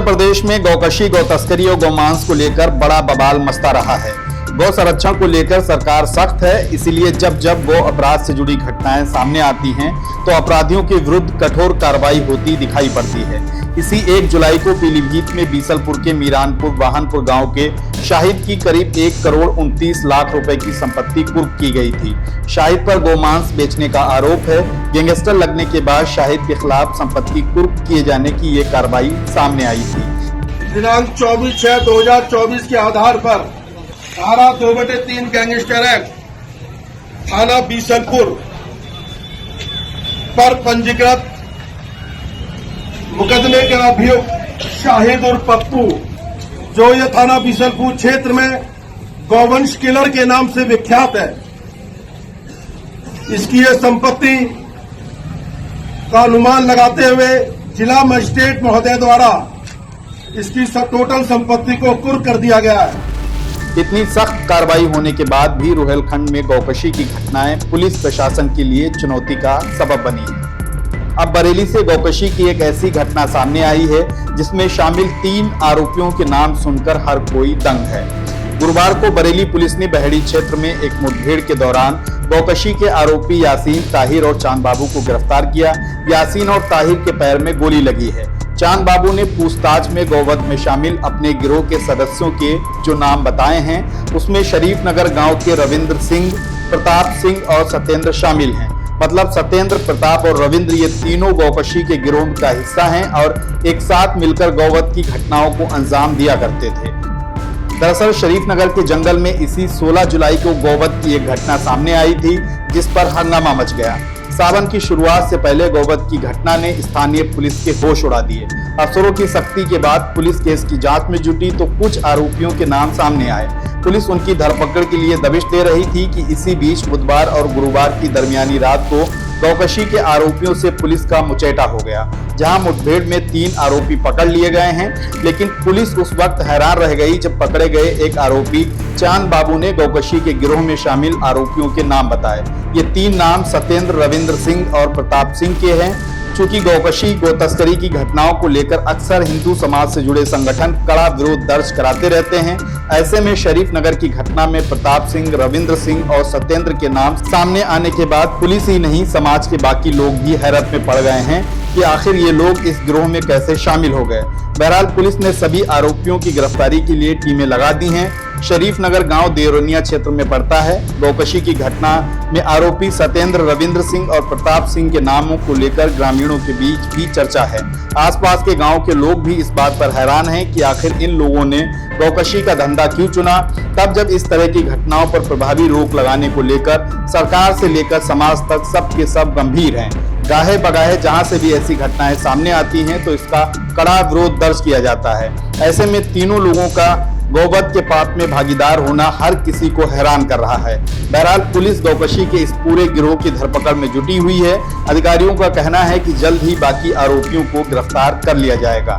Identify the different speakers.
Speaker 1: प्रदेश में गौकशी, गौ तस्करी और गौमांस को लेकर बड़ा बवाल मचता रहा है। गौ संरक्षण को लेकर सरकार सख्त है, इसीलिए जब जब गौ अपराध से जुड़ी घटनाएं सामने आती हैं तो अपराधियों के विरुद्ध कठोर कार्रवाई होती दिखाई पड़ती है। इसी 1 जुलाई को पीलीभीत में बीसलपुर के मीरानपुर वाहनपुर गांव के शाहिद की करीब 1 करोड़ 29 लाख रुपए की संपत्ति कुर्क की गई थी। शाहिद पर गौमांस बेचने का आरोप है। गैंगस्टर लगने के बाद शाहिद के खिलाफ संपत्ति कुर्क किए जाने की ये कार्रवाई सामने आई थी।
Speaker 2: दिनांक 24/6/2024 के आधार पर धारा 2/3 गैंगस्टर एक्ट थाना बीसलपुर पर पंजीकृत मुकदमे के अभियुक्त शाहिद और पप्पू, जो ये थाना बीसलपुर क्षेत्र में गौवंश किलर के नाम से विख्यात है, इसकी ये संपत्ति का अनुमान लगाते हुए जिला मजिस्ट्रेट महोदय द्वारा इसकी टोटल संपत्ति को कुर्क कर दिया गया है।
Speaker 1: इतनी सख्त कार्रवाई होने के बाद भी रुहेलखंड में गौकशी की घटनाएं पुलिस प्रशासन के लिए चुनौती का सबब बनी है। अब बरेली से गौकशी की एक ऐसी घटना सामने आई है जिसमें शामिल 3 आरोपियों के नाम सुनकर हर कोई दंग है। गुरुवार को बरेली पुलिस ने बहेड़ी क्षेत्र में एक मुठभेड़ के दौरान गौकशी के आरोपी यासीन, ताहिर और चांद बाबू को गिरफ्तार किया। यासीन और ताहिर के पैर में गोली लगी है। चांद बाबू ने पूछताछ में गौवध में शामिल अपने गिरोह के सदस्यों के जो नाम बताए हैं उसमें शरीफ नगर गांव के रविंद्र सिंह, प्रताप सिंह और सत्येंद्र शामिल हैं। मतलब सत्येंद्र, प्रताप और रविंद्र ये तीनों गौकशी के गिरोह का हिस्सा हैं और एक साथ मिलकर गौवध की घटनाओं को अंजाम दिया करते थे। दरअसल शरीफ नगर के जंगल में इसी 16 जुलाई को गौवध की एक घटना सामने आई थी जिस पर हंगामा मच गया। सावन की शुरुआत से पहले गौवध की घटना ने स्थानीय पुलिस के होश उड़ा दिए। अफसरों की सख्ती के बाद पुलिस केस की जांच में जुटी तो कुछ आरोपियों के नाम सामने आए। पुलिस उनकी धरपकड़ के लिए दबिश दे रही थी कि इसी बीच बुधवार और गुरुवार की दरमियानी रात को गौकशी के आरोपियों से पुलिस का मुचैटा हो गया, जहां मुठभेड़ में 3 आरोपी पकड़ लिए गए हैं। लेकिन पुलिस उस वक्त हैरान रह गई जब पकड़े गए एक आरोपी चांद बाबू ने गौकशी के गिरोह में शामिल आरोपियों के नाम बताए। ये 3 नाम सत्येंद्र, रविंद्र सिंह और प्रताप सिंह के हैं। चूंकि गौकशी, गौ तस्करी की घटनाओं को लेकर अक्सर हिंदू समाज से जुड़े संगठन कड़ा विरोध दर्ज कराते रहते हैं, ऐसे में शरीफ नगर की घटना में प्रताप सिंह, रविंद्र सिंह और सत्येंद्र के नाम सामने आने के बाद पुलिस ही नहीं समाज के बाकी लोग भी हैरत में पड़ गए हैं कि आखिर ये लोग इस गिरोह में कैसे शामिल हो गए। बहरहाल पुलिस ने सभी आरोपियों की गिरफ्तारी के लिए टीमें लगा दी हैं। शरीफ नगर गांव देवरोनिया क्षेत्र में पड़ता है। गौकशी की घटना में आरोपी सत्येंद्र, रविंद्र सिंह और प्रताप सिंह के नामों को लेकर ग्रामीणों के बीच भी चर्चा है। आसपास के गांव के लोग भी इस बात पर हैरान हैं कि आखिर इन लोगों ने गौकशी का धंधा क्यों चुना। तब जब इस तरह की घटनाओं पर प्रभावी रोक लगाने को लेकर सरकार से लेकर समाज तक सबके सब गंभीर हैं। गाहे बगाहे जहां से भी ऐसी घटनाएं सामने आती हैं तो इसका कड़ा विरोध दर्ज किया जाता है। ऐसे में तीनों लोगों का गौवध के पाप में भागीदार होना हर किसी को हैरान कर रहा है। बहरहाल पुलिस गौकशी के इस पूरे गिरोह की धरपकड़ में जुटी हुई है। अधिकारियों का कहना है कि जल्द ही बाकी आरोपियों को गिरफ्तार कर लिया जाएगा।